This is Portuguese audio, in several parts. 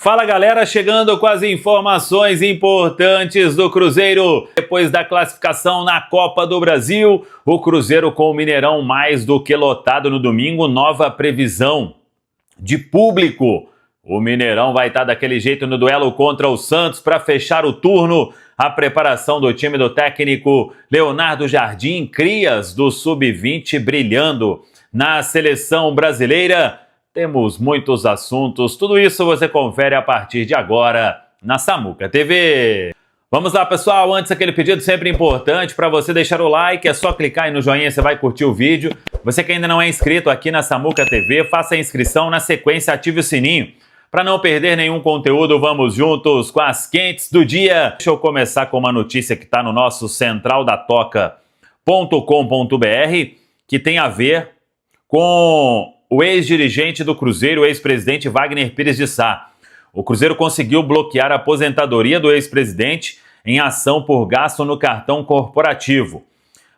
Fala galera, chegando com as informações importantes do Cruzeiro. Depois da classificação na Copa do Brasil, o Cruzeiro com o Mineirão mais do que lotado no domingo, nova previsão de público. O Mineirão vai estar daquele jeito no duelo contra o Santos para fechar o turno. A preparação do time do técnico Leonardo Jardim, crias do Sub-20 brilhando na seleção brasileira. Temos muitos assuntos, tudo isso você confere a partir de agora na Samuca TV. Vamos lá, pessoal, antes aquele pedido sempre importante para você deixar o like, é só clicar aí no joinha, você vai curtir o vídeo. Você que ainda não é inscrito aqui na Samuca TV, faça a inscrição, na sequência ative o sininho. Para não perder nenhum conteúdo, vamos juntos com as quentes do dia. Deixa eu começar com uma notícia que está no nosso centraldatoca.com.br, que tem a ver com o ex-dirigente do Cruzeiro, o ex-presidente Wagner Pires de Sá. O Cruzeiro conseguiu bloquear a aposentadoria do ex-presidente em ação por gasto no cartão corporativo.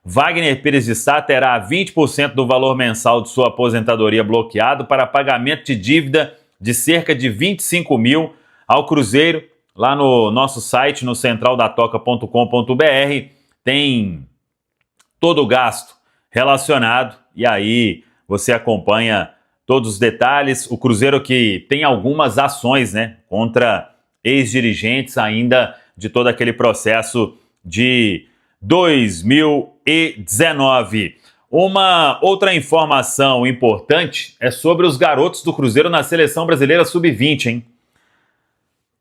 Wagner Pires de Sá terá 20% do valor mensal de sua aposentadoria bloqueado para pagamento de dívida de cerca de 25 mil ao Cruzeiro. Lá no nosso site, no centraldatoca.com.br, tem todo o gasto relacionado e aí você acompanha todos os detalhes. O Cruzeiro que tem algumas ações, contra ex-dirigentes ainda de todo aquele processo de 2019. Uma outra informação importante é sobre os garotos do Cruzeiro na seleção brasileira sub-20,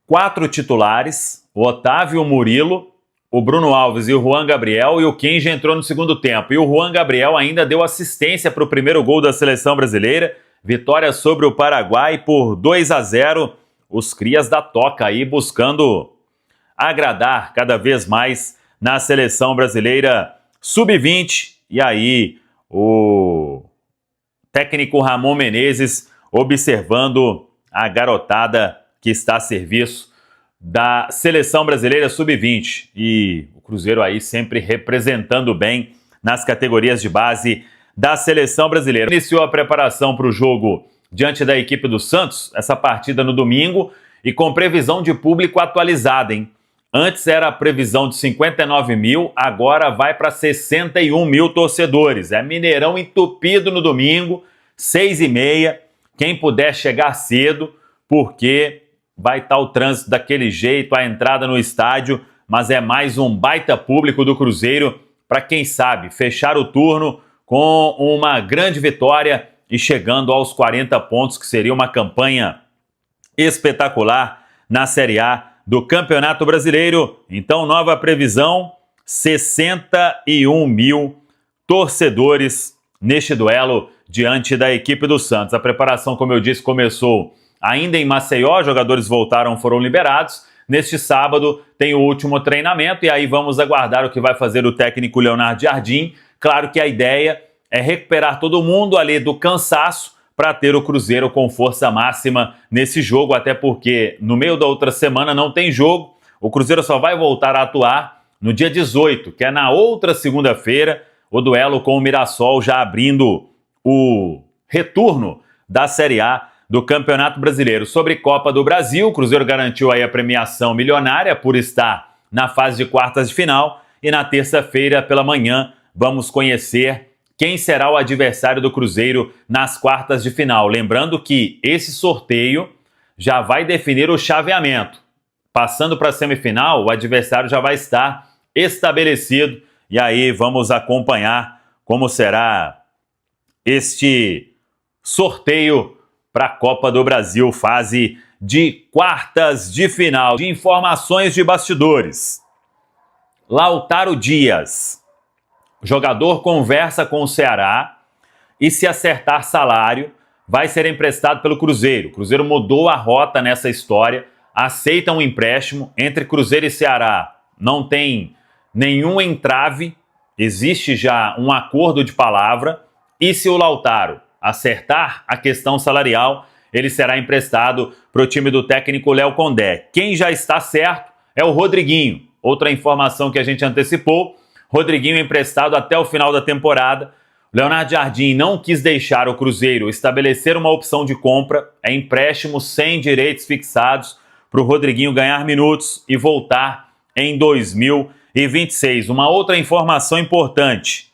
4 titulares, o Otávio, o Murilo, o Bruno Alves e o Juan Gabriel, e o Kenji entrou no segundo tempo. E o Juan Gabriel ainda deu assistência para o primeiro gol da seleção brasileira. Vitória sobre o Paraguai por 2-0. Os crias da Toca aí buscando agradar cada vez mais na seleção brasileira sub-20. E aí o técnico Ramon Menezes observando a garotada que está a serviço da seleção brasileira sub-20, e o Cruzeiro aí sempre representando bem nas categorias de base da seleção brasileira. Iniciou a preparação para o jogo diante da equipe do Santos, essa partida no domingo, e com previsão de público atualizada, Antes era a previsão de 59 mil, agora vai para 61 mil torcedores. É Mineirão entupido no domingo, 6h30, quem puder chegar cedo, porque vai estar o trânsito daquele jeito, a entrada no estádio, mas é mais um baita público do Cruzeiro para, quem sabe, fechar o turno com uma grande vitória e chegando aos 40 pontos, que seria uma campanha espetacular na Série A do Campeonato Brasileiro. Então, nova previsão, 61 mil torcedores neste duelo diante da equipe do Santos. A preparação, como eu disse, começou ainda em Maceió, jogadores voltaram, foram liberados. Neste sábado tem o último treinamento e aí vamos aguardar o que vai fazer o técnico Leonardo Jardim. Claro que a ideia é recuperar todo mundo ali do cansaço para ter o Cruzeiro com força máxima nesse jogo, até porque no meio da outra semana não tem jogo. O Cruzeiro só vai voltar a atuar no dia 18, que é na outra segunda-feira, o duelo com o Mirassol, já abrindo o retorno da Série A do Campeonato Brasileiro. Sobre Copa do Brasil, o Cruzeiro garantiu aí a premiação milionária por estar na fase de quartas de final, e na terça-feira pela manhã vamos conhecer quem será o adversário do Cruzeiro nas quartas de final. Lembrando que esse sorteio já vai definir o chaveamento. Passando para a semifinal, o adversário já vai estar estabelecido, e aí vamos acompanhar como será este sorteio para a Copa do Brasil, fase de quartas de final. De informações de bastidores, Lautaro Dias, jogador, conversa com o Ceará e, se acertar salário, vai ser emprestado pelo Cruzeiro. O Cruzeiro mudou a rota nessa história, aceita um empréstimo entre Cruzeiro e Ceará. Não tem nenhum entrave, existe já um acordo de palavra, e se o Lautaro acertar a questão salarial, ele será emprestado para o time do técnico Léo Condé. Quem já está certo é o Rodriguinho. Outra informação que a gente antecipou, Rodriguinho emprestado até o final da temporada. Leonardo Jardim não quis deixar o Cruzeiro estabelecer uma opção de compra, é empréstimo sem direitos fixados para o Rodriguinho ganhar minutos e voltar em 2026. Uma outra informação importante: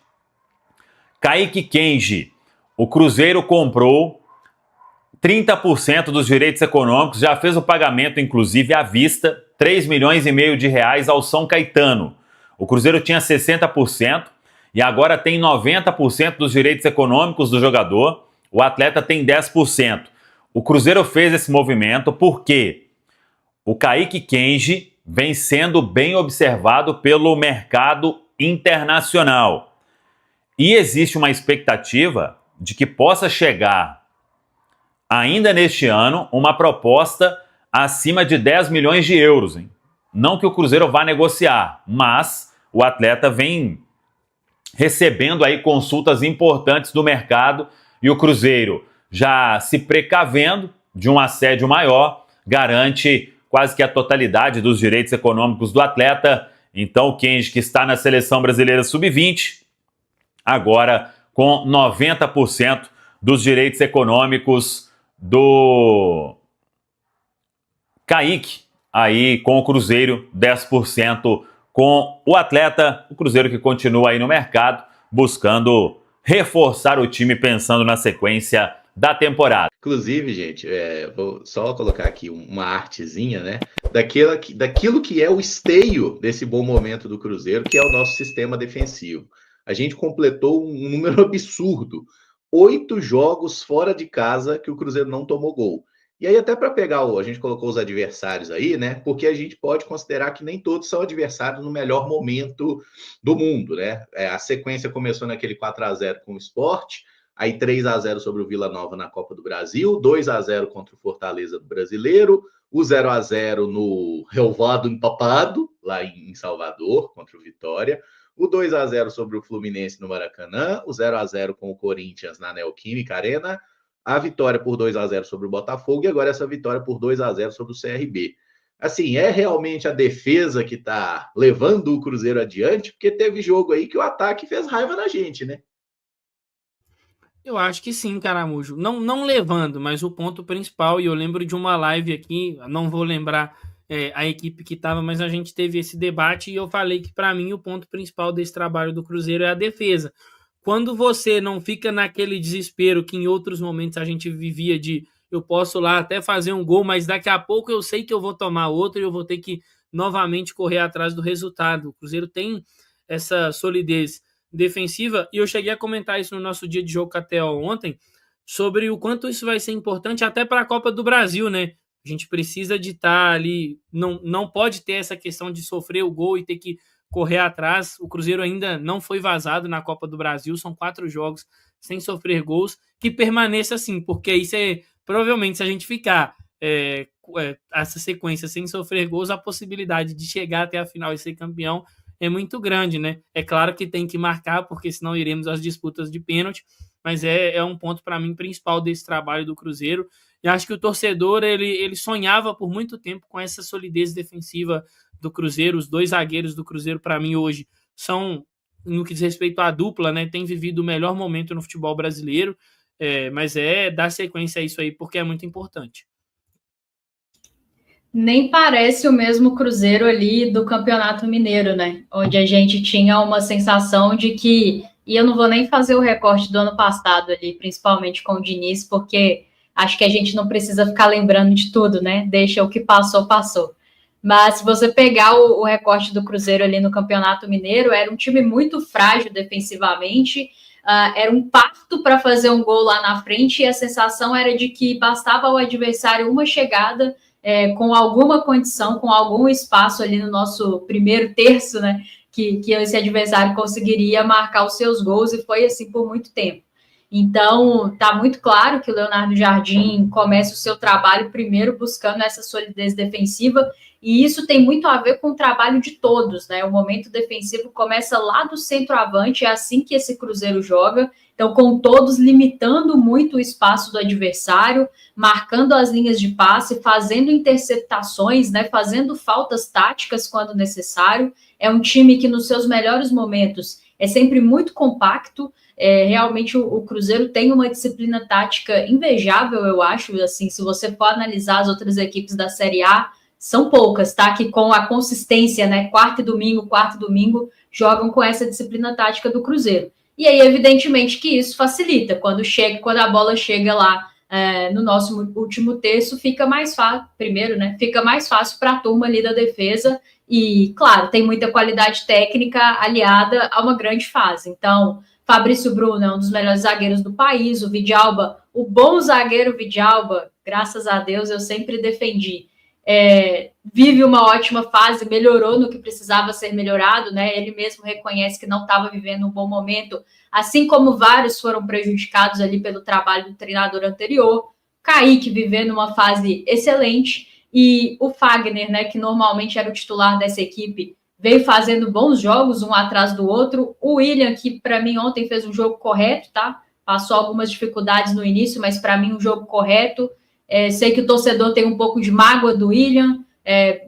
Kaique Kenji, o Cruzeiro comprou 30% dos direitos econômicos, já fez o pagamento, inclusive, à vista, 3,5 milhões de reais ao São Caetano. O Cruzeiro tinha 60% e agora tem 90% dos direitos econômicos do jogador, o atleta tem 10%. O Cruzeiro fez esse movimento porque o Kaique Kenji vem sendo bem observado pelo mercado internacional. E existe uma expectativa de que possa chegar ainda neste ano uma proposta acima de 10 milhões de euros. Hein? Não que o Cruzeiro vá negociar, mas o atleta vem recebendo aí consultas importantes do mercado e o Cruzeiro, já se precavendo de um assédio maior, garante quase que a totalidade dos direitos econômicos do atleta. Então o Kenji, que está na seleção brasileira sub-20, agora com 90% dos direitos econômicos do Kaique, aí com o Cruzeiro, 10% com o atleta, o Cruzeiro que continua aí no mercado, buscando reforçar o time, pensando na sequência da temporada. Inclusive, gente, vou só colocar aqui uma artezinha, né, daquilo que é o esteio desse bom momento do Cruzeiro, que é o nosso sistema defensivo. A gente completou um número absurdo, 8 jogos fora de casa que o Cruzeiro não tomou gol. E aí até para pegar, a gente colocou os adversários aí, né? Porque a gente pode considerar que nem todos são adversários no melhor momento do mundo, né? A sequência começou naquele 4-0 com o Sport, aí 3-0 sobre o Vila Nova na Copa do Brasil, 2-0 contra o Fortaleza do Brasileiro, o 0-0 no Relvado Empapado, lá em Salvador, contra o Vitória, o 2-0 sobre o Fluminense no Maracanã, o 0-0 com o Corinthians na Neoquímica Arena, a vitória por 2-0 sobre o Botafogo e agora essa vitória por 2-0 sobre o CRB. Assim, é realmente a defesa que está levando o Cruzeiro adiante, porque teve jogo aí que o ataque fez raiva na gente, né? Eu acho que sim, Caramujo. Não levando, mas o ponto principal, e eu lembro de uma live aqui, não vou lembrar a equipe que estava, mas a gente teve esse debate e eu falei que, para mim, o ponto principal desse trabalho do Cruzeiro é a defesa. Quando você não fica naquele desespero que em outros momentos a gente vivia de eu posso lá até fazer um gol, mas daqui a pouco eu sei que eu vou tomar outro e eu vou ter que novamente correr atrás do resultado. O Cruzeiro tem essa solidez defensiva e eu cheguei a comentar isso no nosso dia de jogo até ontem, sobre o quanto isso vai ser importante até para a Copa do Brasil, né? A gente precisa de estar ali, não pode ter essa questão de sofrer o gol e ter que correr atrás. O Cruzeiro ainda não foi vazado na Copa do Brasil, são 4 jogos sem sofrer gols, que permaneça assim, porque isso provavelmente, se a gente ficar essa sequência sem sofrer gols, a possibilidade de chegar até a final e ser campeão é muito grande, né? É claro que tem que marcar, porque senão iremos às disputas de pênalti, mas é um ponto para mim principal desse trabalho do Cruzeiro. E acho que o torcedor ele sonhava por muito tempo com essa solidez defensiva do Cruzeiro. Os 2 zagueiros do Cruzeiro, para mim, hoje, são, no que diz respeito à dupla, né? Tem vivido o melhor momento no futebol brasileiro, mas dar sequência a isso aí, porque é muito importante. Nem parece o mesmo Cruzeiro ali do Campeonato Mineiro, né? Onde a gente tinha uma sensação de que, e eu não vou nem fazer o recorte do ano passado ali, principalmente com o Diniz, porque acho que a gente não precisa ficar lembrando de tudo, né? Deixa o que passou, passou. Mas se você pegar o recorte do Cruzeiro ali no Campeonato Mineiro, era um time muito frágil defensivamente, era um parto para fazer um gol lá na frente, e a sensação era de que bastava ao adversário uma chegada com alguma condição, com algum espaço ali no nosso primeiro terço, né? Que esse adversário conseguiria marcar os seus gols, e foi assim por muito tempo. Então, está muito claro que o Leonardo Jardim começa o seu trabalho primeiro buscando essa solidez defensiva, e isso tem muito a ver com o trabalho de todos, né? O momento defensivo começa lá do centroavante, é assim que esse Cruzeiro joga, então com todos limitando muito o espaço do adversário, marcando as linhas de passe, fazendo interceptações, né? Fazendo faltas táticas quando necessário. É um time que nos seus melhores momentos é sempre muito compacto. Realmente o Cruzeiro tem uma disciplina tática invejável, eu acho. Assim, se você for analisar as outras equipes da Série A, são poucas, tá? Que com a consistência, né? Quarto e domingo, jogam com essa disciplina tática do Cruzeiro. E aí, evidentemente, que isso facilita. Quando a bola chega lá no nosso último terço, fica mais fácil, primeiro, né? Fica mais fácil para a turma ali da defesa. E, claro, tem muita qualidade técnica aliada a uma grande fase. Então, Fabrício Bruno é um dos melhores zagueiros do país, o Vidalba, o bom zagueiro Vidalba, graças a Deus, eu sempre defendi. Vive uma ótima fase, melhorou no que precisava ser melhorado, né? Ele mesmo reconhece que não estava vivendo um bom momento, assim como vários foram prejudicados ali pelo trabalho do treinador anterior. Kaique vivendo uma fase excelente, e o Fagner, né, que normalmente era o titular dessa equipe, veio fazendo bons jogos, um atrás do outro. O William, que para mim ontem fez um jogo correto, tá? Passou algumas dificuldades no início, mas para mim um jogo correto. Sei que o torcedor tem um pouco de mágoa do William,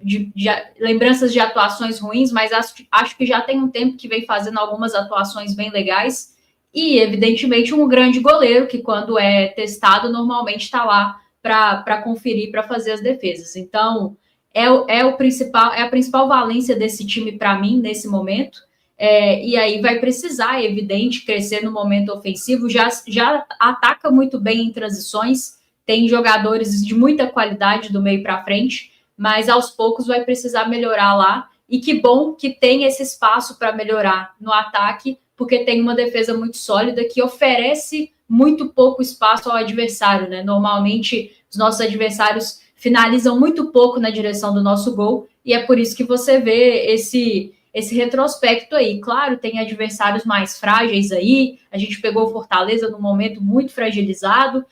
de lembranças de atuações ruins, mas acho que já tem um tempo que vem fazendo algumas atuações bem legais. E, evidentemente, um grande goleiro, que quando é testado, normalmente está lá para conferir, para fazer as defesas. Então, é a principal valência desse time para mim, nesse momento. E aí vai precisar, é evidente, crescer no momento ofensivo. Já ataca muito bem em transições, tem jogadores de muita qualidade do meio para frente, mas aos poucos vai precisar melhorar lá. E que bom que tem esse espaço para melhorar no ataque, porque tem uma defesa muito sólida que oferece muito pouco espaço ao adversário, né? Normalmente, os nossos adversários finalizam muito pouco na direção do nosso gol, e é por isso que você vê esse retrospecto aí. Claro, tem adversários mais frágeis aí, a gente pegou o Fortaleza num momento muito fragilizado,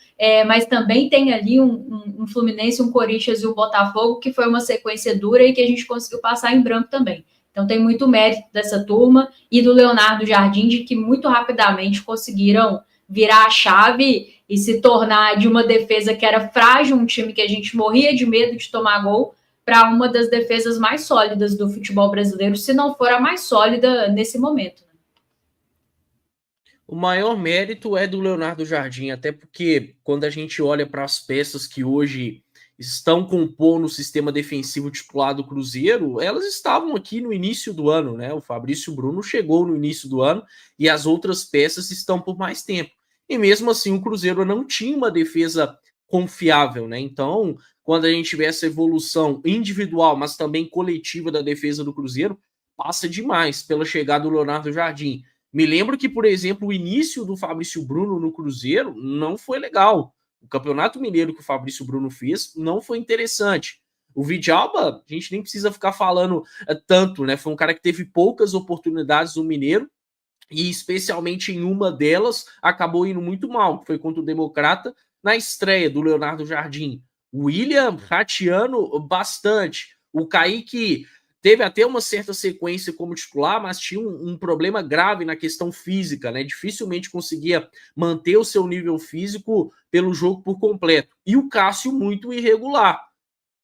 mas também tem ali um Fluminense, um Corinthians e um Botafogo, que foi uma sequência dura e que a gente conseguiu passar em branco também. Então tem muito mérito dessa turma e do Leonardo Jardim, de que muito rapidamente conseguiram virar a chave e se tornar de uma defesa que era frágil, um time que a gente morria de medo de tomar gol, para uma das defesas mais sólidas do futebol brasileiro, se não for a mais sólida nesse momento. O maior mérito é do Leonardo Jardim, até porque quando a gente olha para as peças que hoje estão compondo o sistema defensivo titular do Cruzeiro, elas estavam aqui no início do ano, né? O Fabrício Bruno chegou no início do ano e as outras peças estão por mais tempo. E mesmo assim o Cruzeiro não tinha uma defesa confiável, né? Então, quando a gente vê essa evolução individual, mas também coletiva da defesa do Cruzeiro, passa demais pela chegada do Leonardo Jardim. Me lembro que, por exemplo, o início do Fabrício Bruno no Cruzeiro não foi legal. O Campeonato Mineiro que o Fabrício Bruno fez não foi interessante. O Vidalba, a gente nem precisa ficar falando tanto, né? Foi um cara que teve poucas oportunidades no Mineiro e, especialmente em uma delas, acabou indo muito mal, que foi contra o Democrata, na estreia do Leonardo Jardim. O William rateando bastante. O Kaique teve até uma certa sequência como titular, mas tinha um problema grave na questão física, né? Dificilmente conseguia manter o seu nível físico pelo jogo por completo. E o Cássio muito irregular,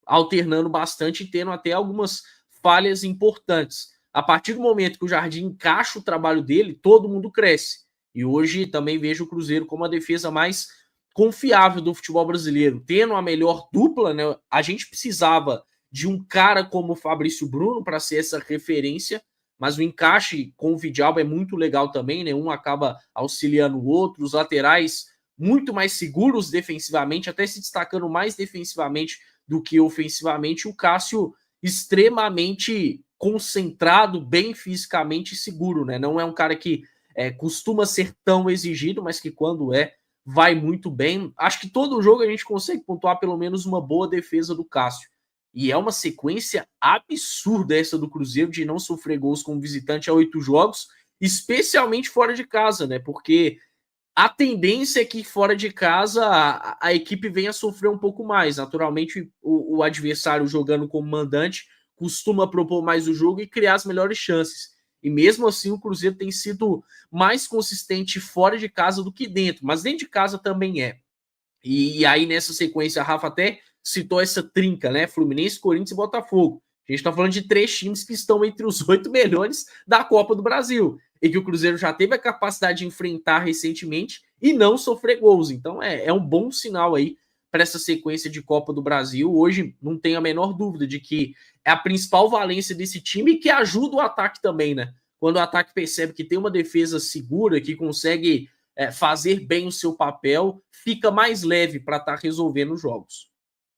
alternando bastante e tendo até algumas falhas importantes. A partir do momento que o Jardim encaixa o trabalho dele, todo mundo cresce. E hoje também vejo o Cruzeiro como a defesa mais confiável do futebol brasileiro, tendo a melhor dupla, né? A gente precisava de um cara como o Fabrício Bruno para ser essa referência, mas o encaixe com o Vidalba é muito legal também, né? Um acaba auxiliando o outro, os laterais muito mais seguros defensivamente, até se destacando mais defensivamente do que ofensivamente, o Cássio extremamente concentrado, bem fisicamente seguro, né? Não é um cara que costuma ser tão exigido, mas que quando vai muito bem. Acho que todo jogo a gente consegue pontuar pelo menos uma boa defesa do Cássio. E é uma sequência absurda essa do Cruzeiro de não sofrer gols como visitante a 8 jogos, especialmente fora de casa, né? Porque a tendência é que fora de casa a equipe venha a sofrer um pouco mais. Naturalmente, o adversário jogando como mandante costuma propor mais o jogo e criar as melhores chances. E mesmo assim o Cruzeiro tem sido mais consistente fora de casa do que dentro, mas dentro de casa também é. E aí nessa sequência a Rafa até citou essa trinca, né? Fluminense, Corinthians e Botafogo. A gente está falando de 3 times que estão entre os 8 melhores da Copa do Brasil. e que o Cruzeiro já teve a capacidade de enfrentar recentemente e não sofrer gols. Então é um bom sinal aí para essa sequência de Copa do Brasil. Hoje não tenho a menor dúvida de que é a principal valência desse time, que ajuda o ataque também, né? Quando o ataque percebe que tem uma defesa segura, que consegue fazer bem o seu papel, fica mais leve para estar resolvendo os jogos.